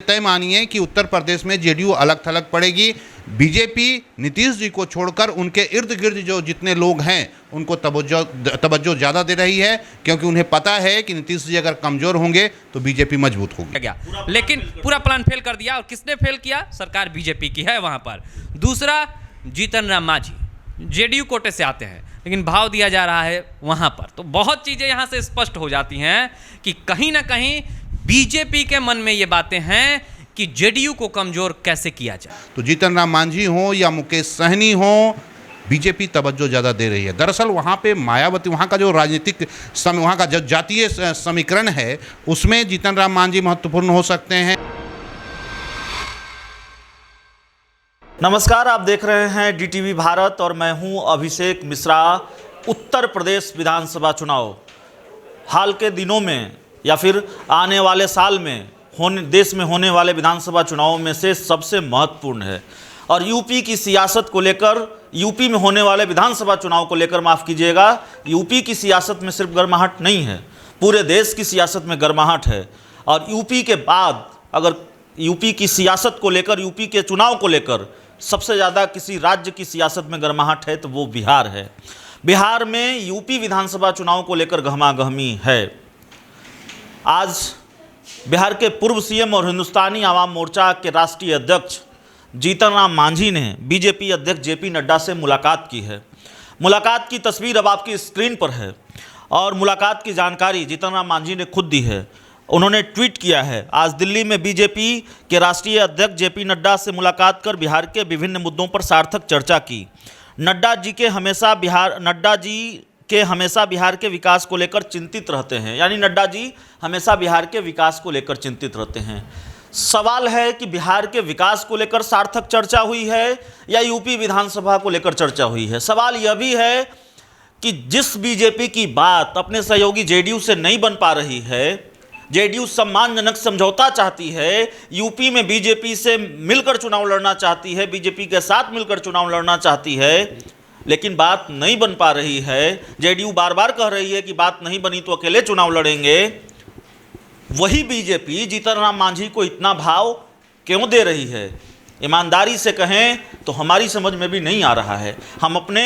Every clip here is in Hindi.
तय मानिए कि उत्तर प्रदेश में जेडीयू अलग थलग पड़ेगी। बीजेपी नीतीश जी को छोड़कर उनके इर्द गिर्द जो जितने लोग हैं उनको तवज्जो ज़्यादा दे रही है, क्योंकि उन्हें पता है कि नीतीश जी अगर कमज़ोर होंगे तो बीजेपी मजबूत होगी। लेकिन पूरा प्लान फेल कर दिया। और किसने फेल किया? सरकार बीजेपी की है वहाँ पर। दूसरा, जीतन राम मांझी जेडीयू कोटे से आते हैं, लेकिन भाव दिया जा रहा है वहाँ पर। तो बहुत चीज़ें यहाँ से स्पष्ट हो जाती हैं कि कहीं ना कहीं बीजेपी के मन में ये बातें हैं कि जेडीयू को कमज़ोर कैसे किया जाए। तो जीतन राम मांझी हो या मुकेश सहनी हो, बीजेपी तवज्जो ज़्यादा दे रही है। दरअसल वहाँ पे मायावती, वहाँ का जो राजनीतिक वहाँ का जो जातीय समीकरण है उसमें जीतन राम मांझी महत्वपूर्ण हो सकते हैं। नमस्कार, आप देख रहे हैं डीटीवी भारत और मैं हूं अभिषेक मिश्रा। उत्तर प्रदेश विधानसभा चुनाव हाल के दिनों में या फिर आने वाले साल में देश में होने वाले विधानसभा चुनावों में से सबसे महत्वपूर्ण है। और यूपी की सियासत को लेकर, यूपी में होने वाले विधानसभा चुनाव को लेकर, माफ़ कीजिएगा, यूपी की सियासत में सिर्फ गर्माहट नहीं है, पूरे देश की सियासत में गर्माहट है। और यूपी के बाद अगर यूपी की सियासत को लेकर, यूपी के चुनाव को लेकर सबसे ज़्यादा किसी राज्य की सियासत में गर्माहट है तो वो बिहार है। बिहार में यूपी विधानसभा चुनाव को लेकर गहमागहमी है। आज बिहार के पूर्व सीएम और हिंदुस्तानी आवाम मोर्चा के राष्ट्रीय अध्यक्ष जीतन राम मांझी ने बीजेपी अध्यक्ष जेपी नड्डा से मुलाकात की है। मुलाकात की तस्वीर अब आपकी स्क्रीन पर है और मुलाकात की जानकारी जीतन राम मांझी ने खुद दी है। उन्होंने ट्वीट किया है, आज दिल्ली में बीजेपी के राष्ट्रीय अध्यक्ष जेपी नड्डा से मुलाकात कर बिहार के विभिन्न मुद्दों पर सार्थक चर्चा की। नड्डा जी के हमेशा बिहार के विकास को लेकर चिंतित रहते हैं, यानी नड्डा जी हमेशा बिहार के विकास को लेकर चिंतित रहते हैं। सवाल है कि बिहार के विकास को लेकर सार्थक चर्चा हुई है या यूपी विधानसभा को लेकर चर्चा हुई है। सवाल यह भी है कि जिस बीजेपी की बात अपने सहयोगी जेडीयू से नहीं बन पा रही है, जेडीयू सम्मानजनक समझौता चाहती है, यूपी में बीजेपी से मिलकर चुनाव लड़ना चाहती है, बीजेपी के साथ मिलकर चुनाव लड़ना चाहती है, लेकिन बात नहीं बन पा रही है। जेडीयू बार बार कह रही है कि बात नहीं बनी तो अकेले चुनाव लड़ेंगे। वही बीजेपी जीतन राम मांझी को इतना भाव क्यों दे रही है? ईमानदारी से कहें तो हमारी समझ में भी नहीं आ रहा है। हम अपने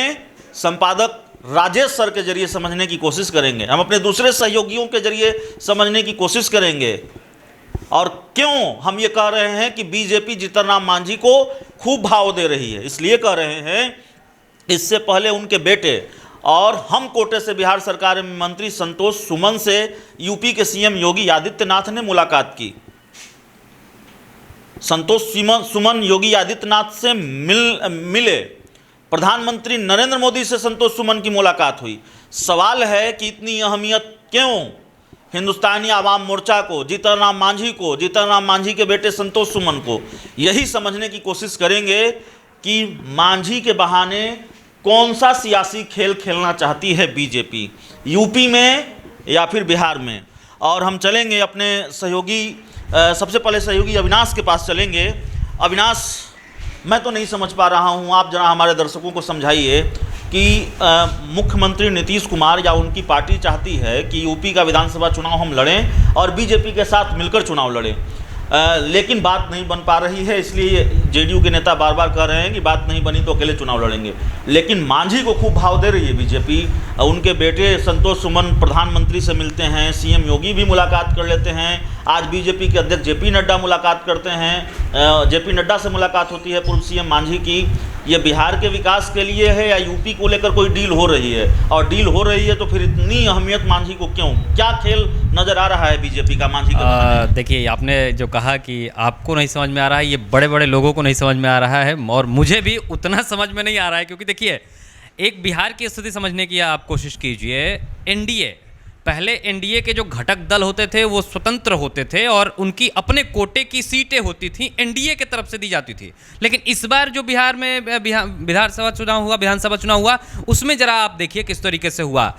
संपादक राजेश सर के जरिए समझने की कोशिश करेंगे, हम अपने दूसरे सहयोगियों के जरिए समझने की कोशिश करेंगे। और क्यों हम ये कह रहे हैं कि बीजेपी जीतन राम मांझी को खूब भाव दे रही है? इसलिए कह रहे हैं, इससे पहले उनके बेटे और हम कोटे से बिहार सरकार में मंत्री संतोष सुमन से यूपी के सीएम योगी आदित्यनाथ ने मुलाकात की। संतोष सुमन योगी आदित्यनाथ से मिले। प्रधानमंत्री नरेंद्र मोदी से संतोष सुमन की मुलाकात हुई। सवाल है कि इतनी अहमियत क्यों हिंदुस्तानी आवाम मोर्चा को, जीतन राम मांझी को, जीतन राम मांझी के बेटे संतोष सुमन को? यही समझने की कोशिश करेंगे कि मांझी के बहाने कौन सा सियासी खेल खेलना चाहती है बीजेपी, यूपी में या फिर बिहार में। और हम चलेंगे अपने सहयोगी, सबसे पहले सहयोगी अविनाश के पास चलेंगे। अविनाश, मैं तो नहीं समझ पा रहा हूँ, आप जरा हमारे दर्शकों को समझाइए कि मुख्यमंत्री नीतीश कुमार या उनकी पार्टी चाहती है कि यूपी का विधानसभा चुनाव हम लड़ें और बीजेपी के साथ मिलकर चुनाव लड़ें, लेकिन बात नहीं बन पा रही है। इसलिए जेडीयू के नेता बार बार कह रहे हैं कि बात नहीं बनी तो अकेले चुनाव लड़ेंगे, लेकिन मांझी को खूब भाव दे रही है बीजेपी। उनके बेटे संतोष सुमन प्रधानमंत्री से मिलते हैं, सीएम योगी भी मुलाकात कर लेते हैं, आज बीजेपी के अध्यक्ष जेपी नड्डा मुलाकात करते हैं, जेपी नड्डा से मुलाकात होती है पूर्व सीएम मांझी की। ये बिहार के विकास के लिए है या यूपी को लेकर कोई डील हो रही है? और डील हो रही है तो फिर इतनी अहमियत मांझी को क्यों? क्या खेल नजर आ रहा है बीजेपी का मांझी का? देखिए, आपने जो कहा कि आपको नहीं समझ में आ रहा है, ये बड़े बड़े लोगों को नहीं समझ में आ रहा है और मुझे भी उतना समझ में नहीं आ रहा है। क्योंकि देखिए, एक बिहार की स्थिति समझने की आप कोशिश कीजिए। एनडीए, पहले एनडीए के जो घटक दल होते थे वो स्वतंत्र होते थे और उनकी अपने कोटे की सीटें होती थी, एनडीए की तरफ से दी जाती थी। लेकिन इस बार जो बिहार में विधानसभा चुनाव हुआ, उसमें जरा आप देखिए किस तरीके से हुआ।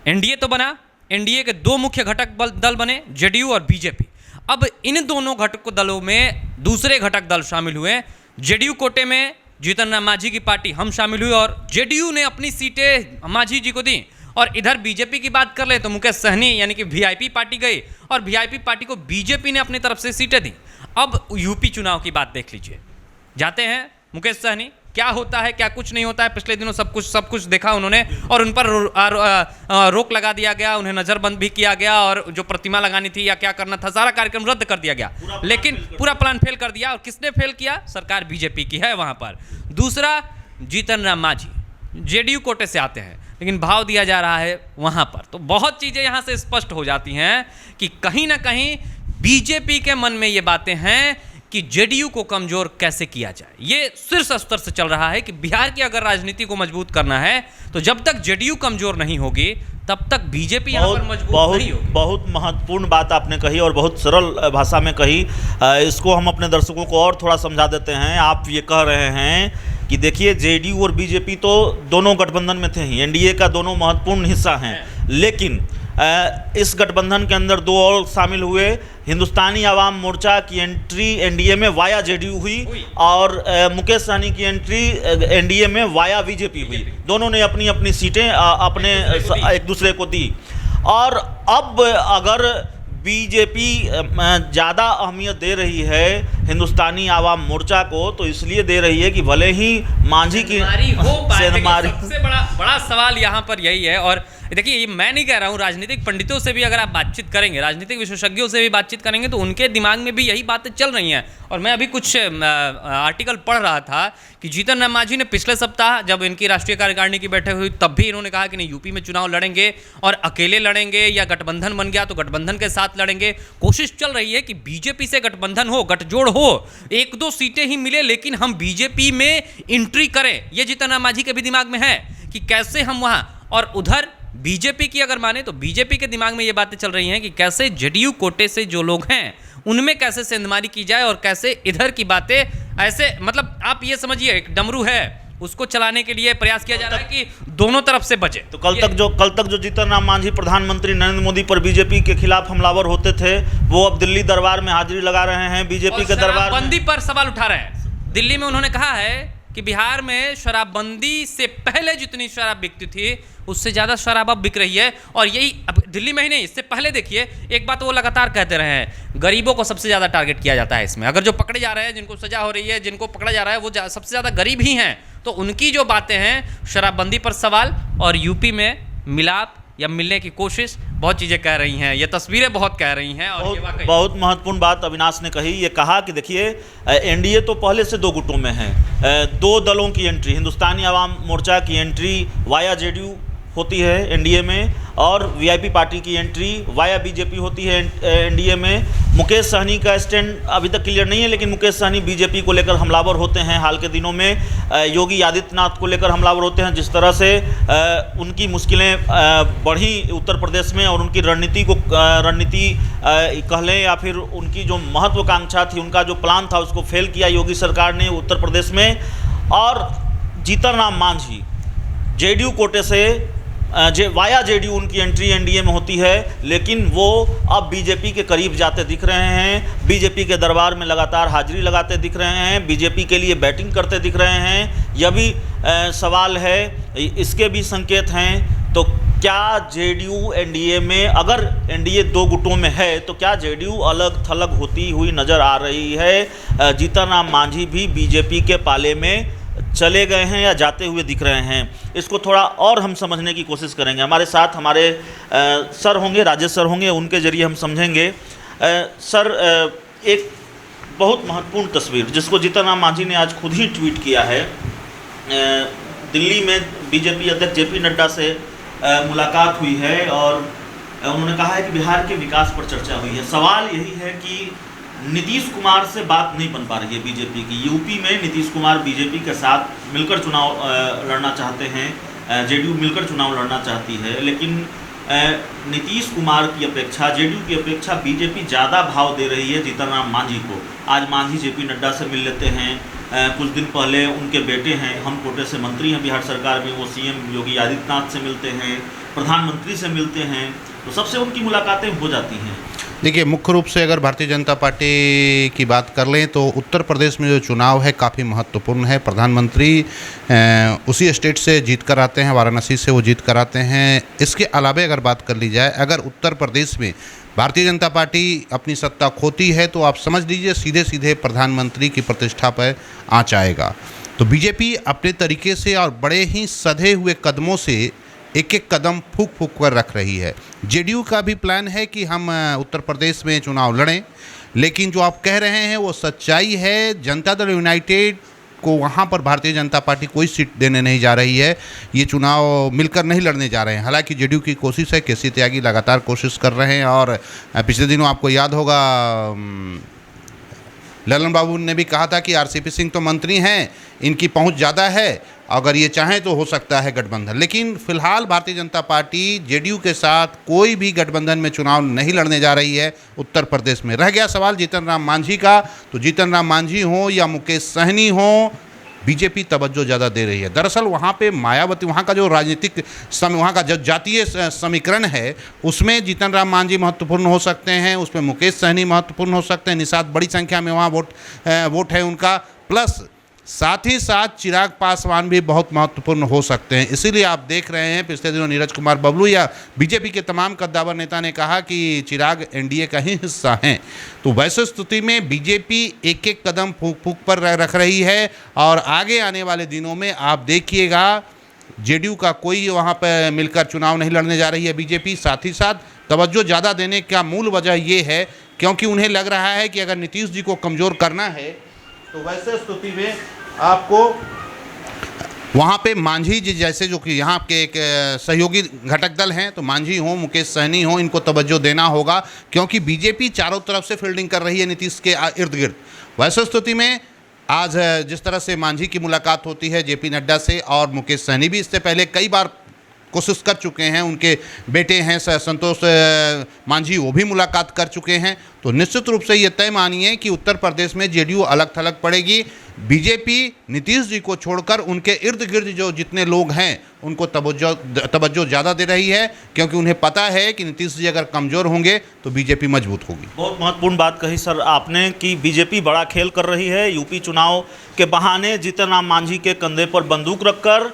एनडीए तो बना, एनडीए के दो मुख्य घटक दल बने, जेडीयू और बीजेपी। अब इन दोनों घटक दलों में दूसरे घटक दल शामिल हुए। जेडीयू कोटे में जीतन राम मांझी की पार्टी हम शामिल हुए और जेडीयू ने अपनी सीटें मांझी जी को दी। और इधर बीजेपी की बात कर ले तो मुकेश सहनी यानी कि वीआईपी पार्टी गई और वीआईपी पार्टी को बीजेपी ने अपनी तरफ से सीटें दी। अब यूपी चुनाव की बात देख लीजिए, जाते हैं मुकेश सहनी, क्या होता है क्या कुछ नहीं होता है, पिछले दिनों सब कुछ देखा उन्होंने, और उन पर रोक लगा दिया गया, उन्हें नज़रबंद भी किया गया, और जो प्रतिमा लगानी थी या क्या करना था सारा कार्यक्रम रद्द कर दिया गया, लेकिन पूरा प्लान फेल कर दिया। और किसने फेल किया? सरकार बीजेपी की है वहाँ पर। दूसरा, जीतन राम मांझी जेडीयू कोटे से आते हैं, लेकिन भाव दिया जा रहा है वहाँ पर। तो बहुत चीज़ें यहाँ से स्पष्ट हो जाती हैं कि कहीं ना कहीं बीजेपी के मन में ये बातें हैं कि जेडीयू को कमजोर कैसे किया जाए। ये शीर्ष स्तर से चल रहा है कि बिहार की अगर राजनीति को मजबूत करना है तो जब तक जेडीयू कमजोर नहीं होगी तब तक बीजेपी यहाँ पर मजबूत नहीं होगी। बहुत महत्वपूर्ण बात आपने कही और बहुत सरल भाषा में कही। इसको हम अपने दर्शकों को और थोड़ा समझा देते हैं। आप ये कह रहे हैं कि देखिए, जेडीयू और बीजेपी तो दोनों गठबंधन में थे ही, एनडीए का दोनों महत्वपूर्ण हिस्सा हैं, लेकिन इस गठबंधन के अंदर दो और शामिल हुए। हिंदुस्तानी आवाम मोर्चा की एंट्री एनडीए में वाया जेडीयू हुई और मुकेश सहनी की एंट्री एनडीए में वाया बीजेपी हुई। दोनों ने अपनी अपनी सीटें अपने एक दूसरे को दी। और अब अगर बीजेपी ज़्यादा अहमियत दे रही है हिंदुस्तानी आवाम मोर्चा को, तो इसलिए दे रही है कि भले ही मांझी की सबसे बड़ा सवाल यहाँ पर यही है। और देखिए, ये मैं नहीं कह रहा हूँ, राजनीतिक पंडितों से भी अगर आप बातचीत करेंगे, राजनीतिक विशेषज्ञों से भी बातचीत करेंगे, तो उनके दिमाग में भी यही बातें चल रही हैं। और मैं अभी कुछ आर्टिकल पढ़ रहा था कि जीतन राम मांझी ने पिछले सप्ताह जब इनकी राष्ट्रीय कार्यकारिणी की बैठक हुई तब भी इन्होंने कहा कि नहीं, यूपी में चुनाव लड़ेंगे और अकेले लड़ेंगे या गठबंधन बन गया तो गठबंधन के साथ लड़ेंगे। कोशिश चल रही है कि बीजेपी से गठबंधन हो, गठजोड़ हो, 1-2 सीटें ही मिले लेकिन हम बीजेपी में एंट्री करें। ये जीतन राम मांझी के भी दिमाग में है कि कैसे हम वहाँ, और उधर बीजेपी की अगर माने तो बीजेपी के दिमाग में ये बातें चल रही हैं कि कैसे जेडीयू कोटे से जो लोग हैं उनमें कैसे सेंधमारी की जाए और कैसे इधर की बातें ऐसे, मतलब आप ये समझिए एक डमरू है, उसको चलाने के लिए प्रयास किया जा रहा है कि दोनों तरफ से बचे। तो कल तक जो जीतन राम मांझी प्रधानमंत्री नरेंद्र मोदी पर बीजेपी के खिलाफ हमलावर होते थे, वो अब दिल्ली दरबार में हाजिरी लगा रहे हैं बीजेपी के दरबार बंदी पर सवाल उठा रहे हैं। दिल्ली में उन्होंने कहा है कि बिहार में शराबबंदी से पहले जितनी शराब बिकती थी उससे ज़्यादा शराब अब बिक रही है। और यही अब दिल्ली में ही नहीं, इससे पहले देखिए एक बात वो लगातार कहते रहे हैं, गरीबों को सबसे ज़्यादा टारगेट किया जाता है इसमें। अगर जो पकड़े जा रहे हैं, जिनको सजा हो रही है, जिनको पकड़ा जा रहा है, वो सबसे ज़्यादा गरीब ही हैं। तो उनकी जो बातें हैं, शराबबंदी पर सवाल और यूपी में मिलाप या मिलने की कोशिश, बहुत चीज़ें कह रही हैं, ये तस्वीरें बहुत कह रही हैं। और ये बहुत महत्वपूर्ण बात अविनाश ने कही। ये कहा कि देखिए, एनडीए तो पहले से 2 गुटों में है। 2 दलों की एंट्री, हिंदुस्तानी आवाम मोर्चा की एंट्री वाया जेडीयू होती है एनडीए में, और वीआईपी पार्टी की एंट्री वाया बीजेपी होती है एनडीए में। मुकेश सहनी का स्टैंड अभी तक क्लियर नहीं है, लेकिन मुकेश सहनी बीजेपी को लेकर हमलावर होते हैं। हाल के दिनों में योगी आदित्यनाथ को लेकर हमलावर होते हैं। जिस तरह से उनकी मुश्किलें बढ़ी उत्तर प्रदेश में और उनकी रणनीति कह लें या फिर उनकी जो महत्वाकांक्षा थी, उनका जो प्लान था, उसको फेल किया योगी सरकार ने उत्तर प्रदेश में। और जीतन राम मांझी जेडीयू कोटे से वाया जेडीयू उनकी एंट्री एनडीए में होती है, लेकिन वो अब बीजेपी के करीब जाते दिख रहे हैं, बीजेपी के दरबार में लगातार हाजिरी लगाते दिख रहे हैं, बीजेपी के लिए बैटिंग करते दिख रहे हैं। यह भी सवाल है, इसके भी संकेत हैं। तो क्या जेडीयू एनडीए में, अगर एनडीए 2 गुटों में है, तो क्या जेडीयू अलग थलग होती हुई नज़र आ रही है? जीतन राम मांझी भी बीजेपी के पाले में चले गए हैं या जाते हुए दिख रहे हैं? इसको थोड़ा और हम समझने की कोशिश करेंगे। हमारे साथ हमारे सर होंगे, राजेश सर होंगे, उनके जरिए हम समझेंगे। सर, एक बहुत महत्वपूर्ण तस्वीर जिसको जीतन राम मांझी ने आज खुद ही ट्वीट किया है, दिल्ली में बीजेपी अध्यक्ष जेपी नड्डा से मुलाकात हुई है और उन्होंने कहा है कि बिहार के विकास पर चर्चा हुई है। सवाल यही है कि नीतीश कुमार से बात नहीं बन पा रही है बीजेपी की। यूपी में नीतीश कुमार बीजेपी के साथ मिलकर चुनाव लड़ना चाहते हैं, जेडीयू मिलकर चुनाव लड़ना चाहती है, लेकिन नीतीश कुमार की अपेक्षा, जेडीयू की अपेक्षा बीजेपी ज़्यादा भाव दे रही है जीतन राम मांझी को। आज मांझी जेपी नड्डा से मिल लेते हैं, कुछ दिन पहले उनके बेटे हैं, हम कोटे से मंत्री हैं बिहार सरकार में, वो सीएम योगी आदित्यनाथ से मिलते हैं, प्रधानमंत्री से मिलते हैं, तो सबसे उनकी मुलाकातें हो जाती हैं। देखिए, मुख्य रूप से अगर भारतीय जनता पार्टी की बात कर लें तो उत्तर प्रदेश में जो चुनाव है काफ़ी महत्वपूर्ण है। प्रधानमंत्री उसी स्टेट से जीत कर आते हैं, वाराणसी से वो जीत कर आते हैं। इसके अलावा अगर बात कर ली जाए, अगर उत्तर प्रदेश में भारतीय जनता पार्टी अपनी सत्ता खोती है तो आप समझ लीजिए सीधे सीधे प्रधानमंत्री की प्रतिष्ठा पर आँच आएगा। तो बीजेपी अपने तरीके से और बड़े ही सधे हुए कदमों से एक एक कदम फूक फूक कर रख रही है। जेडीयू का भी प्लान है कि हम उत्तर प्रदेश में चुनाव लड़ें, लेकिन जो आप कह रहे हैं वो सच्चाई है। जनता दल यूनाइटेड को वहाँ पर भारतीय जनता पार्टी कोई सीट देने नहीं जा रही है। ये चुनाव मिलकर नहीं लड़ने जा रहे हैं। हालांकि जेडीयू की कोशिश है, केसी त्यागी लगातार कोशिश कर रहे हैं और पिछले दिनों आपको याद होगा ललन बाबू ने भी कहा था कि आरसीपी सिंह तो मंत्री हैं, इनकी पहुंच ज़्यादा है, अगर ये चाहें तो हो सकता है गठबंधन। लेकिन फिलहाल भारतीय जनता पार्टी जेडीयू के साथ कोई भी गठबंधन में चुनाव नहीं लड़ने जा रही है उत्तर प्रदेश में। रह गया सवाल जीतन राम मांझी का, तो जीतन राम मांझी हो या मुकेश सहनी हो, बीजेपी तवज्जो ज़्यादा दे रही है। दरअसल वहाँ पे मायावती, वहाँ का जो राजनीतिक वहाँ का जो जातीय समीकरण है उसमें जीतन राम मांझी महत्वपूर्ण हो सकते हैं, उसमें मुकेश सहनी महत्वपूर्ण हो सकते हैं। निषाद बड़ी संख्या में वहाँ वोट है उनका, प्लस साथ ही साथ चिराग पासवान भी बहुत महत्वपूर्ण हो सकते हैं। इसीलिए आप देख रहे हैं पिछले दिनों नीरज कुमार बबलू या बीजेपी के तमाम कद्दावर नेता ने कहा कि चिराग एनडीए का ही हिस्सा हैं। तो वैसे स्थिति में बीजेपी एक एक कदम फूक फूक पर रख रही है और आगे आने वाले दिनों में आप देखिएगा जेडीयू का कोई वहाँ पर मिलकर चुनाव नहीं लड़ने जा रही है बीजेपी। साथ ही साथ तवज्जो ज़्यादा देने का मूल वजह ये है क्योंकि उन्हें लग रहा है कि अगर नीतीश जी को कमज़ोर करना है तो वैसे स्थिति में आपको वहाँ पे मांझी जी जैसे जो कि यहाँ के एक सहयोगी घटक दल हैं, तो मांझी हो, मुकेश सहनी हो, इनको तवज्जो देना होगा क्योंकि बीजेपी चारों तरफ से फील्डिंग कर रही है नीतीश के इर्द गिर्द। वैसे स्थिति में आज जिस तरह से मांझी की मुलाकात होती है जेपी नड्डा से, और मुकेश सहनी भी इससे पहले कई बार कोशिश कर चुके हैं, उनके बेटे हैं संतोष मांझी, वो भी मुलाकात कर चुके हैं। तो निश्चित रूप से ये तय मानिए कि उत्तर प्रदेश में जेडीयू अलग थलग पड़ेगी। बीजेपी नीतीश जी को छोड़कर उनके इर्द गिर्द जो जितने लोग हैं उनको तवज्जो ज़्यादा दे रही है क्योंकि उन्हें पता है कि नीतीश जी अगर कमज़ोर होंगे तो बीजेपी मजबूत होगी। बहुत महत्वपूर्ण बात कही सर आपने कि बीजेपी बड़ा खेल कर रही है। यूपी चुनाव के बहाने जीतन राम मांझी के कंधे पर बंदूक रखकर,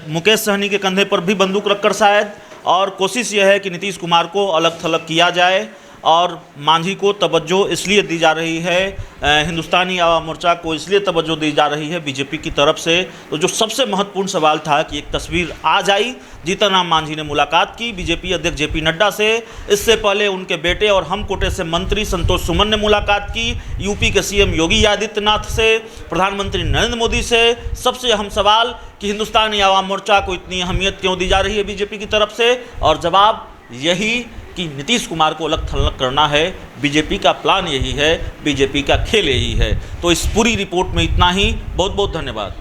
मुकेश सहनी के कंधे पर भी बंदूक रखकर शायद, और कोशिश यह है कि नीतीश कुमार को अलग थलग किया जाए और मांझी को तवज्जो इसलिए दी जा रही है, हिंदुस्तानी आवाम मोर्चा को इसलिए तवज्जो दी जा रही है बीजेपी की तरफ से। तो जो सबसे महत्वपूर्ण सवाल था कि एक तस्वीर आज आई, जीतन राम मांझी ने मुलाकात की बीजेपी अध्यक्ष जेपी नड्डा से, इससे पहले उनके बेटे और हम कोटे से मंत्री संतोष सुमन ने मुलाकात की, यूपी के सीएम योगी आदित्यनाथ से, प्रधानमंत्री नरेंद्र मोदी से। सबसे अहम सवाल कि हिंदुस्तानी आवाम मोर्चा को इतनी अहमियत क्यों दी जा रही है बीजेपी की तरफ से, और जवाब यही कि नीतीश कुमार को अलग थलग करना है। बीजेपी का प्लान यही है, बीजेपी का खेल यही है। तो इस पूरी रिपोर्ट में इतना ही। बहुत बहुत धन्यवाद।